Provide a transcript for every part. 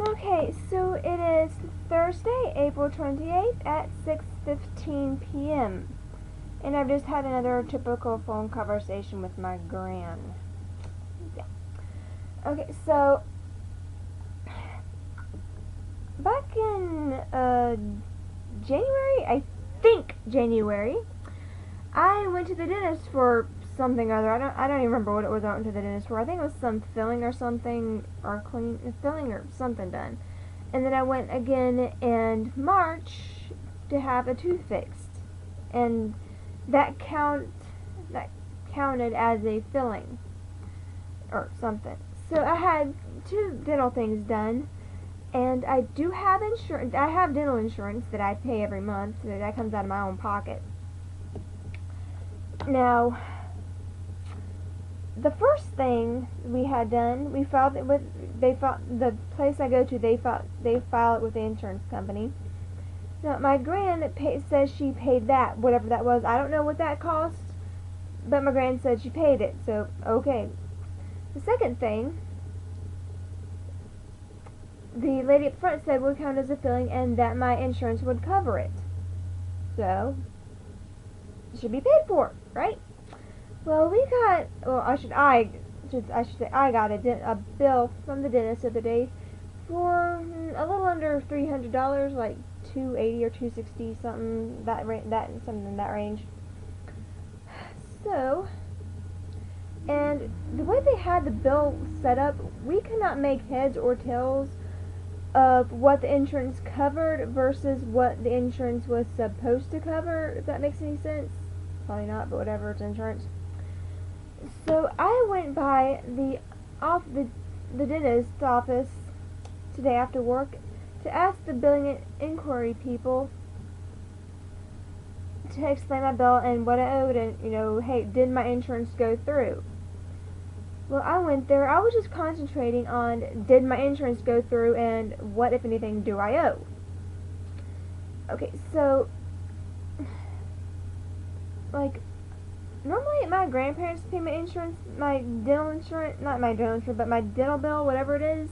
Okay, so it is Thursday, April 28th at 6:15 p.m. And I've just had another typical phone conversation with my Gran. Yeah. Okay, so back in January, I think January, I went to the dentist for something or other. I don't even remember what it was I went to the dentist for. I think it was some filling or something, or filling or something done. And then I went again in March to have a tooth fixed, and that counted as a filling or something. So I had two dental things done, and I do have insurance. I have dental insurance that I pay every month. So that comes out of my own pocket. Now, the first thing we had done, we filed it with. They filed the place I go to. They file it with the insurance company. Now, my Gran says she paid that, whatever that was. I don't know what that cost, but my Gran said she paid it. So okay. The second thing, the lady up front said would count as a filling and that my insurance would cover it. So it should be paid for, right? Well, I should say I got a bill from the dentist the other day for a little under $300, like $280 or $260, something something in that range. So, and the way they had the bill set up, we could not make heads or tails of what the insurance covered versus what the insurance was supposed to cover, if that makes any sense. Probably not, but whatever, it's insurance. So I went by the dentist's office today after work to ask the billing inquiry people to explain my bill and what I owed, and hey, did my insurance go through? Well, I went there. I was just concentrating on did my insurance go through and what, if anything, do I owe? Okay, so like normally my grandparents pay my insurance, my dental insurance, not my dental insurance, but my dental bill, whatever it is.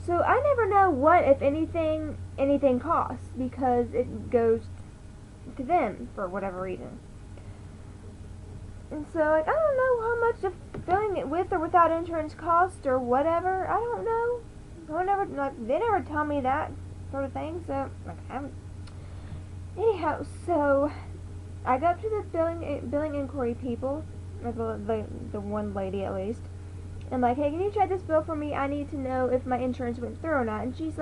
So I never know what, if anything costs because it goes to them for whatever reason. And so, like, I don't know how much of filling it with or without insurance cost or whatever. I don't know. They never tell me that sort of thing. So, like, anyhow, so I go up to the billing inquiry people, like the one lady at least. I'm like, hey, can you check this bill for me? I need to know if my insurance went through or not. And she's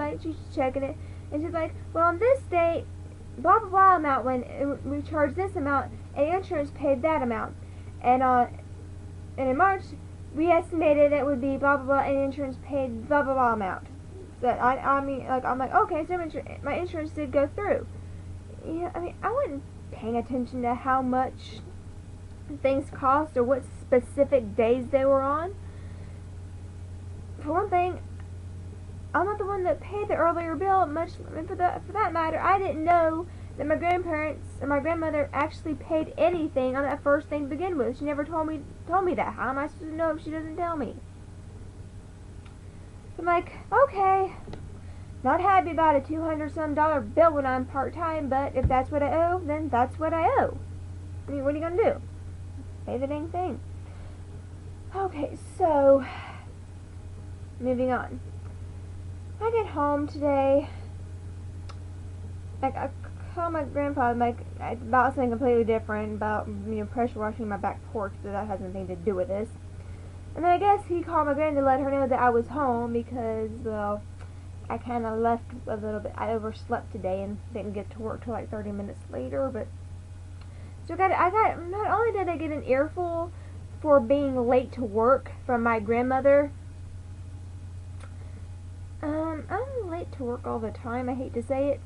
checking it, and she's like, well, on this date, blah blah blah amount, when we charged this amount, and the insurance paid that amount. And in March, we estimated it would be blah blah blah, and the insurance paid blah blah blah amount. So I'm like, okay, so my insurance did go through. Yeah, I mean, I wasn't paying attention to how much things cost or what specific days they were on. For one thing, I'm not the one that paid the earlier bill. For that matter, I didn't know that my grandparents or my grandmother actually paid anything on that first thing to begin with. She never told me that. How am I supposed to know if she doesn't tell me? So I'm like, okay, not happy about a $200-some bill when I'm part-time, but if that's what I owe, then that's what I owe. I mean, what are you gonna do? Pay the dang thing. Okay, so moving on. I get home today. Like, I call my grandpa, about something completely different, about pressure washing my back porch, but that has nothing to do with this. And then I guess he called my grand to let her know that I was home because, well, I kind of left a little bit. I overslept today and didn't get to work till like 30 minutes later. But so I got. Not only did I get an earful for being late to work from my grandmother. I'm late to work all the time. I hate to say it,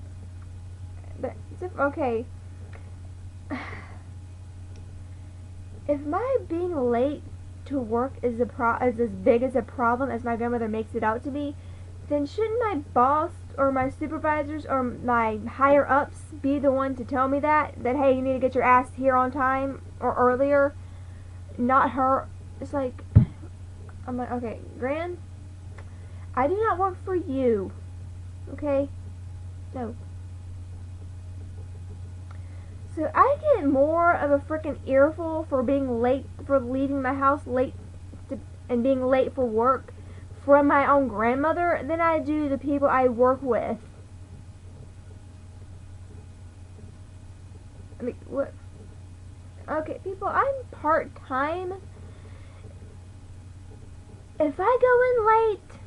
but okay. If my being late to work is as big as a problem as my grandmother makes it out to be, then shouldn't my boss or my supervisors or my higher ups be the one to tell me that hey, you need to get your ass here on time or earlier, not her? It's like, I'm like, okay, Gran, I do not work for you. Okay? No. So I get more of a freaking earful for being late, for leaving my house late and being late for work from my own grandmother than I do the people I work with. I mean, what? Okay, people, I'm part-time. If I go in late,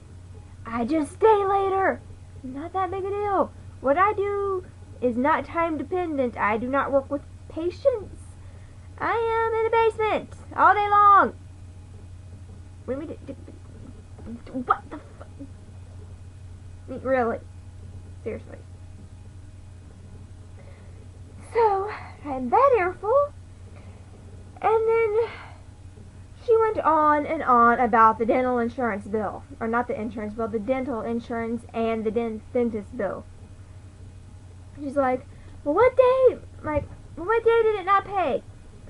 I just stay later. Not that big a deal. What I do is not time dependent. I do not work with patients. I am in the basement all day long. What the fuck? Really? Seriously. So, I had that earful. And then she went on and on about the dental insurance bill. Or not the insurance bill, the dental insurance and the dentist bill. She's like, well, what day did it not pay?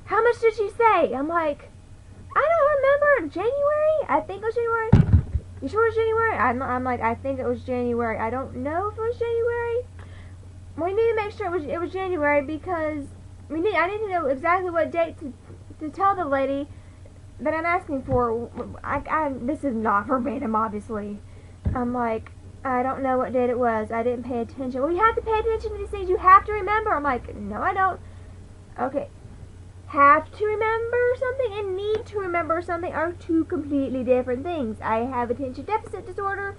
How much did she say? I'm like, I don't remember. January? I think it was January. You sure it was January? I'm like, I think it was January. I don't know if it was January. We need to make sure it was January because I need to know exactly what date to tell the lady that I'm asking for. This is not verbatim, obviously. I'm like, I don't know what date it was. I didn't pay attention. Well, you have to pay attention to these things. You have to remember. I'm like, no, I don't. Okay. Have to remember something and need to remember something are two completely different things. I have attention deficit disorder.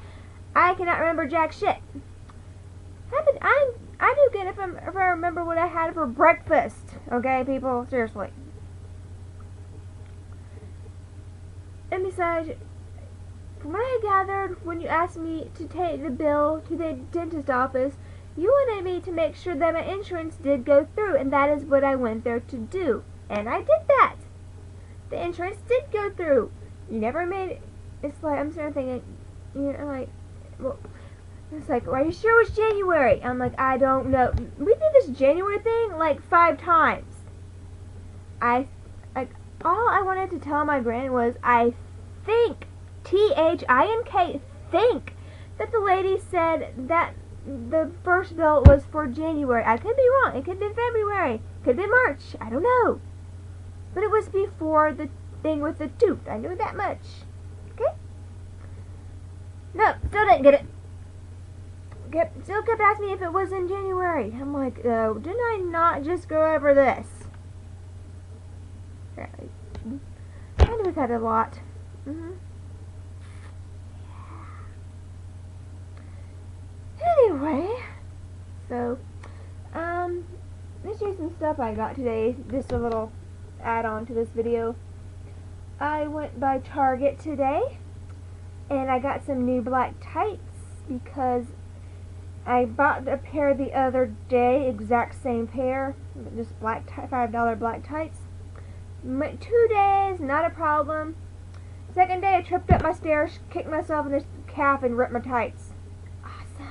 I cannot remember jack shit. I do good if I remember what I had for breakfast. Okay, people? Seriously. And besides, from what I gathered, when you asked me to take the bill to the dentist office, you wanted me to make sure that my insurance did go through, and that is what I went there to do. And I did that. The insurance did go through. You never made it. It's like, I'm sort of thinking, like, well, it's like, are you sure it was January? I'm like, I don't know. We did this January thing like 5 times. All I wanted to tell my granny was, I think, T-H-I-N-K, think, that the lady said that the first bill was for January. I could be wrong. It could be February. Could be March. I don't know. But it was before the thing with the tooth. I knew that much. Okay? No, still didn't get it. Still kept asking me if it was in January. I'm like, oh, didn't I not just go over this? I do that a lot. Anyway, so, let's show you some stuff I got today. Just a little add-on to this video. I went by Target today, and I got some new black tights because I bought a pair the other day, exact same pair, just black $5 black tights. 2 days, not a problem. Second day, I tripped up my stairs, kicked myself in the calf, and ripped my tights. Awesome.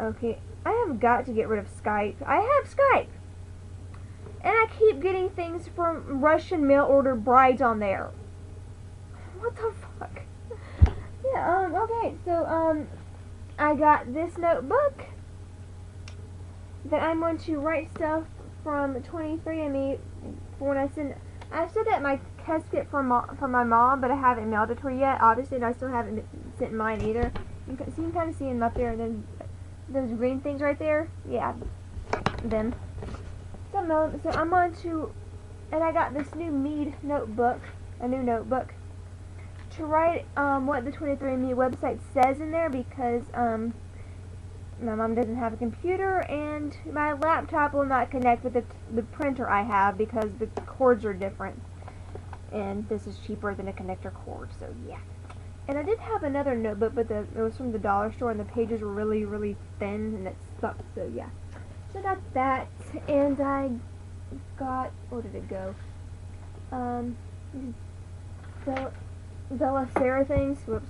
Okay, I have got to get rid of Skype. I have Skype. And I keep getting things from Russian mail-order brides on there. What the fuck? Yeah, okay, so, I got this notebook that I'm going to write stuff from 23andMe for when I send. I still got my casket from my mom, but I haven't mailed it to her yet, obviously, and I still haven't sent mine either. You can kind of see them up there, those green things right there. Yeah, them. So I'm going to, and I got this new Mead notebook, a new notebook, to write what the 23andMe website says in there because my mom doesn't have a computer and my laptop will not connect with the printer I have because the cords are different. And this is cheaper than a connector cord, so yeah. And I did have another notebook, but it was from the dollar store and the pages were really, really thin and it sucked, so yeah. So I got that, and I got, where did it go? Bella Sarah things, whoops.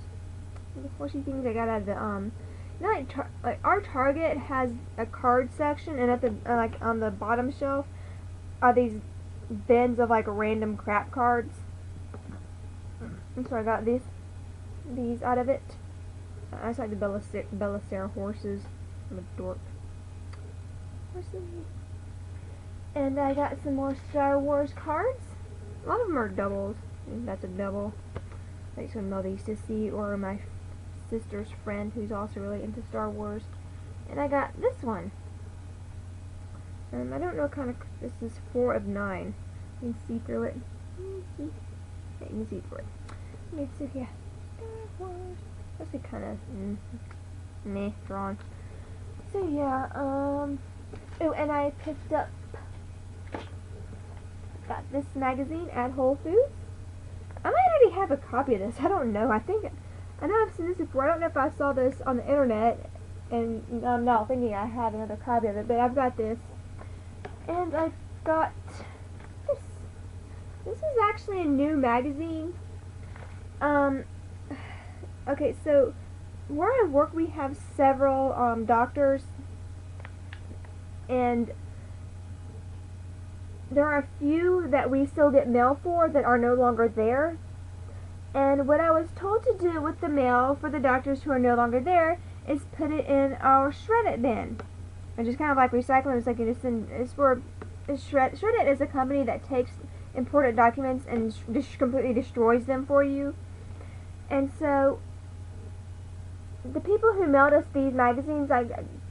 The squishy things I got out of the, you know, like our Target has a card section, and at the, like, on the bottom shelf are these bins of, like, random crap cards. And so I got these these out of it. I just like the Belisarius horses. I'm a dork. Horses. And I got some more Star Wars cards. A lot of them are doubles. That's a double. Like some of these to see, or my sister's friend who's also really into Star Wars. And I got this one. I don't know what kind of, this is 4 of 9. You can see through it. You can see through it. Let me see here. Star Wars. That's a kind of meh drawn. So yeah, oh, and I picked up, got this magazine at Whole Foods. I might already have a copy of this. I don't know. I know I've seen this before. I don't know if I saw this on the internet, and I'm not thinking I have another copy of it, but I've got this. And I've got this. This is actually a new magazine. Okay, so where I work, we have several doctors, and there are a few that we still get mail for that are no longer there. And what I was told to do with the mail for the doctors who are no longer there is put it in our shred-it bin. And just kind of like recycling. It's like you just shred-it is a company that takes important documents and just completely destroys them for you. And so the people who mailed us these magazines,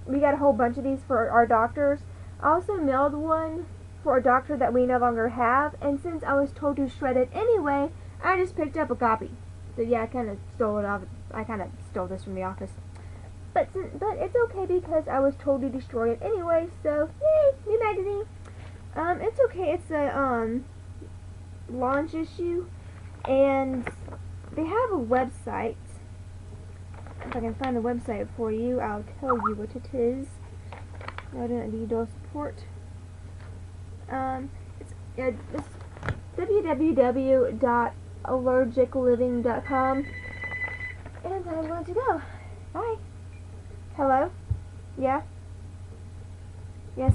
we got a whole bunch of these for our doctors. I also mailed one for a doctor that we no longer have, and since I was told to shred it anyway, I just picked up a copy. So yeah, I kind of stole it off. I kind of stole this from the office. But it's okay because I was told to destroy it anyway. So yay, new magazine. It's okay. It's a launch issue, and they have a website. If I can find the website for you, I'll tell you what it is. I don't need to support. It's www.allergicliving.com, and I'm going to go. Bye. Hello? Yeah? Yes.